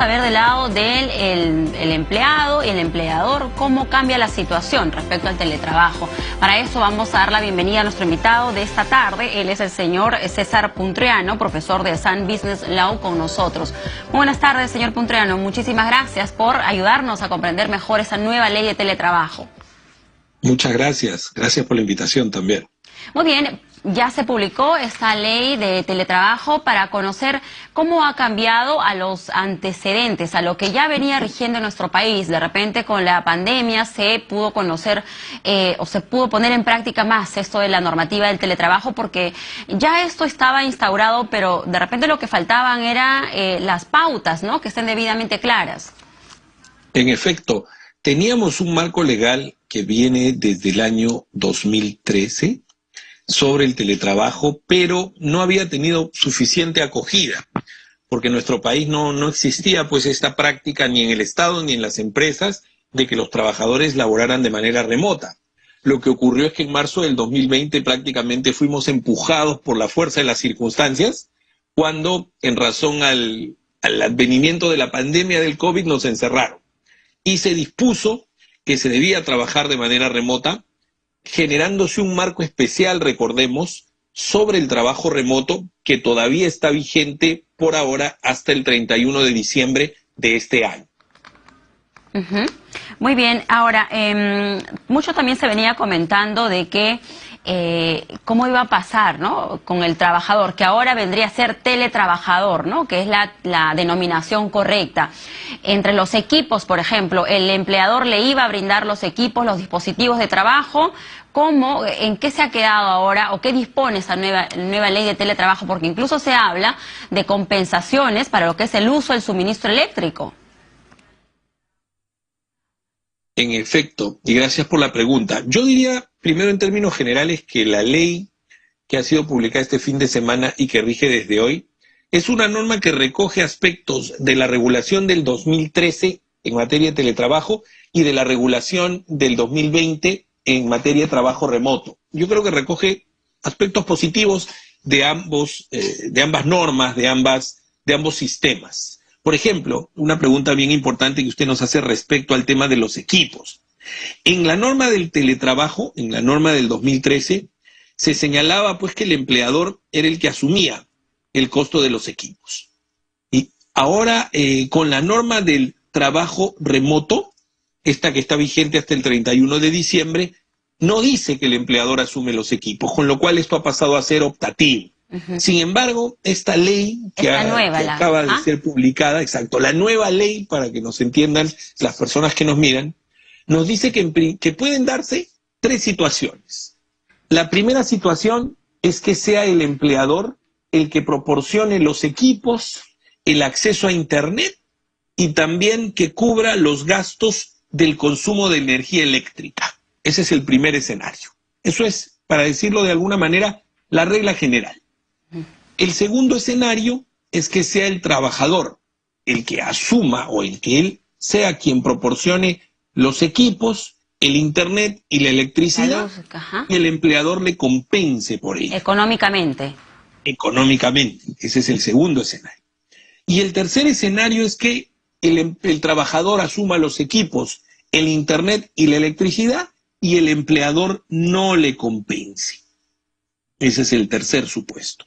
A ver del lado del el empleado y el empleador, cómo cambia la situación respecto al teletrabajo. Para eso vamos a dar la bienvenida a nuestro invitado de esta tarde. Él es el señor César Puntreanu, profesor de Sun Business Law, con nosotros. Muy buenas tardes, señor Puntreanu. Muchísimas gracias por ayudarnos a comprender mejor esa nueva ley de teletrabajo. Muchas gracias. Gracias por la invitación también. Muy bien. Ya se publicó esta ley de teletrabajo para conocer cómo ha cambiado a los antecedentes, a lo que ya venía rigiendo en nuestro país. De repente con la pandemia se pudo conocer o se pudo poner en práctica más esto de la normativa del teletrabajo, porque ya esto estaba instaurado, pero de repente lo que faltaban eran las pautas, ¿no?, que estén debidamente claras. En efecto, teníamos un marco legal que viene desde el año 2013, sobre el teletrabajo, pero no había tenido suficiente acogida, porque en nuestro país no existía pues esta práctica ni en el Estado ni en las empresas de que los trabajadores laboraran de manera remota. Lo que ocurrió es que en marzo del 2020 prácticamente fuimos empujados por la fuerza de las circunstancias, cuando en razón al advenimiento de la pandemia del COVID nos encerraron y se dispuso que se debía trabajar de manera remota, generándose un marco especial, recordemos, sobre el trabajo remoto que todavía está vigente por ahora hasta el 31 de diciembre de este año. Muy bien. Ahora, mucho también se venía comentando de que cómo iba a pasar, ¿no?, con el trabajador, que ahora vendría a ser teletrabajador, ¿no?, que es la denominación correcta. Entre los equipos, por ejemplo, el empleador le iba a brindar los equipos, los dispositivos de trabajo. ¿Cómo, en qué se ha quedado ahora o qué dispone esa nueva ley de teletrabajo? Porque incluso se habla de compensaciones para lo que es el uso del suministro eléctrico. En efecto, y gracias por la pregunta. Yo diría, primero en términos generales, que la ley que ha sido publicada este fin de semana y que rige desde hoy es una norma que recoge aspectos de la regulación del 2013 en materia de teletrabajo y de la regulación del 2020 en materia de trabajo remoto. Yo creo que recoge aspectos positivos de ambas normas, de ambos sistemas. Por ejemplo, una pregunta bien importante que usted nos hace respecto al tema de los equipos. En la norma del teletrabajo, en la norma del 2013, se señalaba pues que el empleador era el que asumía el costo de los equipos. Y ahora, con la norma del trabajo remoto, esta que está vigente hasta el 31 de diciembre, no dice que el empleador asume los equipos, con lo cual esto ha pasado a ser optativo. Sin embargo, esta ley que acaba de ser publicada, exacto, la nueva ley, para que nos entiendan las personas que nos miran, nos dice que pueden darse tres situaciones. La primera situación es que sea el empleador el que proporcione los equipos, el acceso a Internet y también que cubra los gastos del consumo de energía eléctrica. Ese es el primer escenario. Eso es, para decirlo de alguna manera, la regla general. El segundo escenario es que sea el trabajador el que asuma o el que él sea quien proporcione los equipos, el Internet y la electricidad, y el empleador le compense por ello. Económicamente. Económicamente. Ese es el segundo escenario. Y el tercer escenario es que el trabajador asuma los equipos, el Internet y la electricidad, y el empleador no le compense. Ese es el tercer supuesto.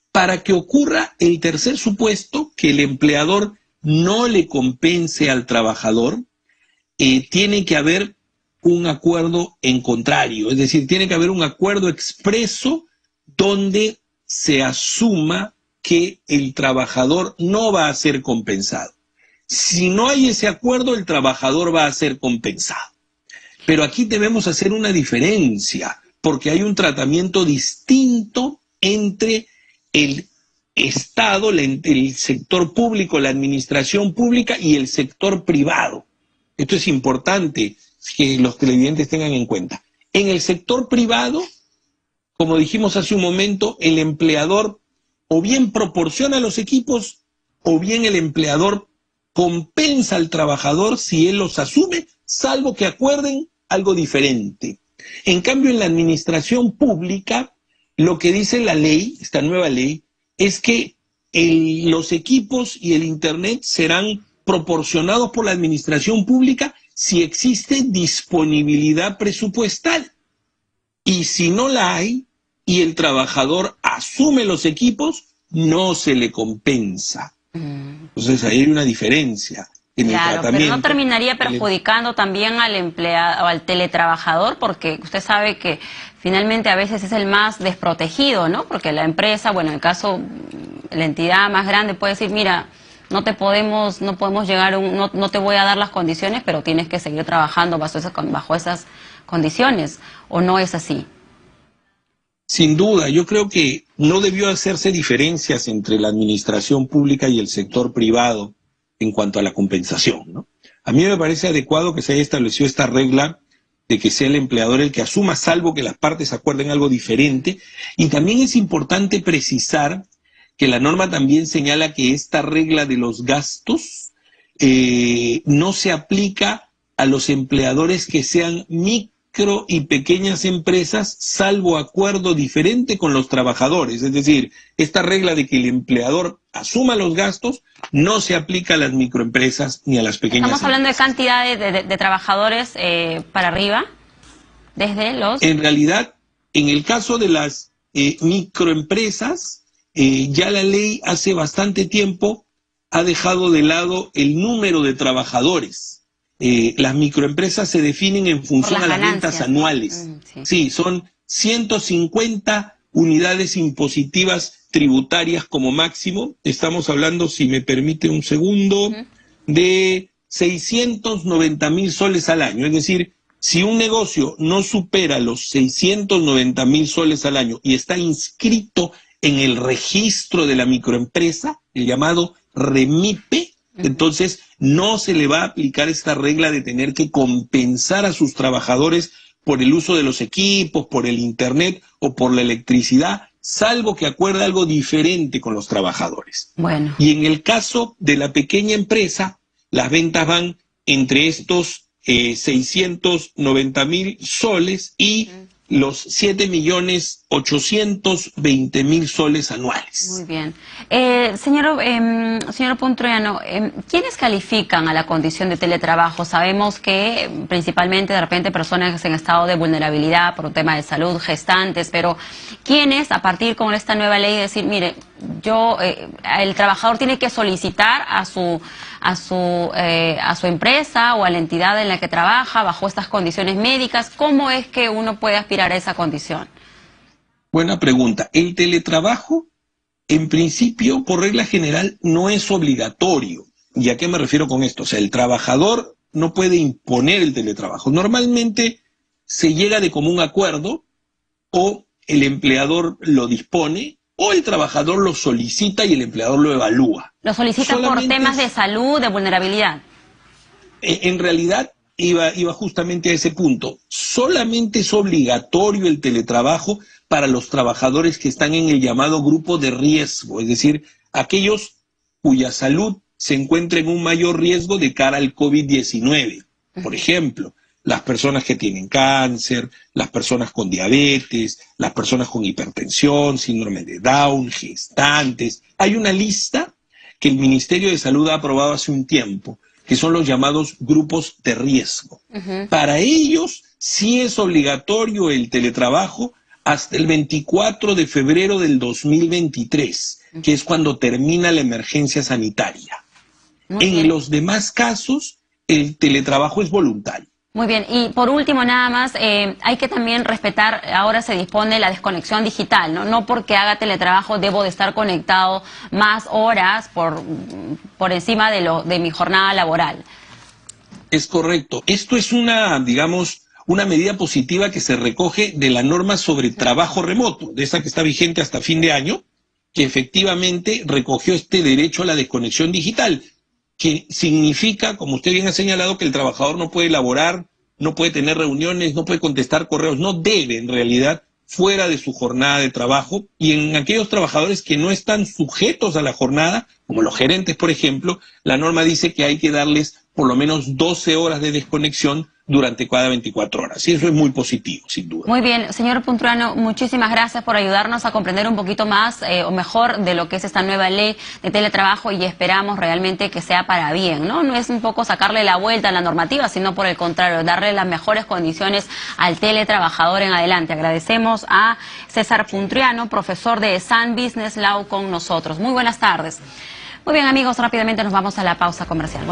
Para que ocurra el tercer supuesto, que el empleador no le compense al trabajador, tiene que haber un acuerdo en contrario, es decir, tiene que haber un acuerdo expreso donde se asuma que el trabajador no va a ser compensado. Si no hay ese acuerdo, el trabajador va a ser compensado. Pero aquí debemos hacer una diferencia, porque hay un tratamiento distinto entre el Estado, el sector público, la administración pública y el sector privado. Esto es importante que los televidentes tengan en cuenta. En el sector privado, como dijimos hace un momento, el empleador o bien proporciona los equipos o bien el empleador compensa al trabajador si él los asume, salvo que acuerden algo diferente. En cambio, en la administración pública, lo que dice la ley, esta nueva ley, es que los equipos y el Internet serán proporcionados por la administración pública si existe disponibilidad presupuestal. Y si no la hay y el trabajador asume los equipos, no se le compensa. Entonces ahí hay una diferencia en el tratamiento. Pero no terminaría perjudicando también al empleado o al teletrabajador, porque usted sabe que finalmente a veces es el más desprotegido, ¿no? Porque la empresa, bueno, en el caso, la entidad más grande puede decir, mira, no podemos llegar, no te voy a dar las condiciones, pero tienes que seguir trabajando bajo esas condiciones, ¿o no es así? Sin duda, yo creo que no debió hacerse diferencias entre la administración pública y el sector privado en cuanto a la compensación, ¿no? A mí me parece adecuado que se haya establecido esta regla de que sea el empleador el que asuma, salvo que las partes acuerden algo diferente. Y también es importante precisar que la norma también señala que esta regla de los gastos no se aplica a los empleadores que sean micro y pequeñas empresas, salvo acuerdo diferente con los trabajadores. Es decir, esta regla de que el empleador asuma los gastos no se aplica a las microempresas ni a las pequeñas empresas. Estamos hablando empresas. de cantidad de trabajadores para arriba, desde los... En realidad, en el caso de las microempresas, ya la ley hace bastante tiempo ha dejado de lado el número de trabajadores. Las microempresas se definen en función a las ventas anuales. Sí, son 150 unidades impositivas tributarias como máximo. Estamos hablando, si me permite un segundo, de 690.000 soles al año. Es decir, si un negocio no supera los 690.000 soles al año y está inscrito en el registro de la microempresa, el llamado REMIPE, entonces no se le va a aplicar esta regla de tener que compensar a sus trabajadores por el uso de los equipos, por el internet o por la electricidad, salvo que acuerde algo diferente con los trabajadores. Bueno. Y en el caso de la pequeña empresa, las ventas van entre estos 690.000 soles y los 7.820.000 soles anuales. Muy bien. Señor Puntroyano, ¿quiénes califican a la condición de teletrabajo? Sabemos que principalmente de repente personas en estado de vulnerabilidad por un tema de salud, gestantes, pero ¿quiénes a partir con esta nueva ley decir, mire, el trabajador tiene que solicitar a su empresa o a la entidad en la que trabaja bajo estas condiciones médicas? ¿Cómo es que uno puede aspirar a esa condición? Buena pregunta. El teletrabajo, en principio, por regla general, no es obligatorio. ¿Y a qué me refiero con esto? O sea, el trabajador no puede imponer el teletrabajo. Normalmente se llega de común acuerdo, o el empleador lo dispone, o el trabajador lo solicita y el empleador lo evalúa. ¿Lo solicita por temas de salud, de vulnerabilidad? En realidad iba justamente a ese punto. Solamente es obligatorio el teletrabajo para los trabajadores que están en el llamado grupo de riesgo, es decir, aquellos cuya salud se encuentra en un mayor riesgo de cara al COVID-19. Por ejemplo, las personas que tienen cáncer, las personas con diabetes, las personas con hipertensión, síndrome de Down, gestantes. Hay una lista que el Ministerio de Salud ha aprobado hace un tiempo, que son los llamados grupos de riesgo. Para ellos sí es obligatorio el teletrabajo hasta el 24 de febrero del 2023, que es cuando termina la emergencia sanitaria. En los demás casos, el teletrabajo es voluntario. Muy bien, y por último nada más, hay que también respetar, ahora se dispone la desconexión digital, ¿no? No porque haga teletrabajo debo de estar conectado más horas por encima de mi jornada laboral. Es correcto. Esto es una medida positiva que se recoge de la norma sobre trabajo remoto, de esa que está vigente hasta fin de año, que efectivamente recogió este derecho a la desconexión digital, que significa, como usted bien ha señalado, que el trabajador no puede laborar, no puede tener reuniones, no puede contestar correos, no debe en realidad fuera de su jornada de trabajo, y en aquellos trabajadores que no están sujetos a la jornada, como los gerentes, por ejemplo, la norma dice que hay que darles por lo menos 12 horas de desconexión durante cada 24 horas. Y eso es muy positivo, sin duda. Muy bien, señor Punturiano, muchísimas gracias por ayudarnos a comprender un poquito más o mejor de lo que es esta nueva ley de teletrabajo y esperamos realmente que sea para bien, ¿no? No es un poco sacarle la vuelta a la normativa, sino por el contrario, darle las mejores condiciones al teletrabajador en adelante. Agradecemos a César Punturiano, profesor de Sun Business Law, con nosotros. Muy buenas tardes. Muy bien, amigos, rápidamente nos vamos a la pausa comercial.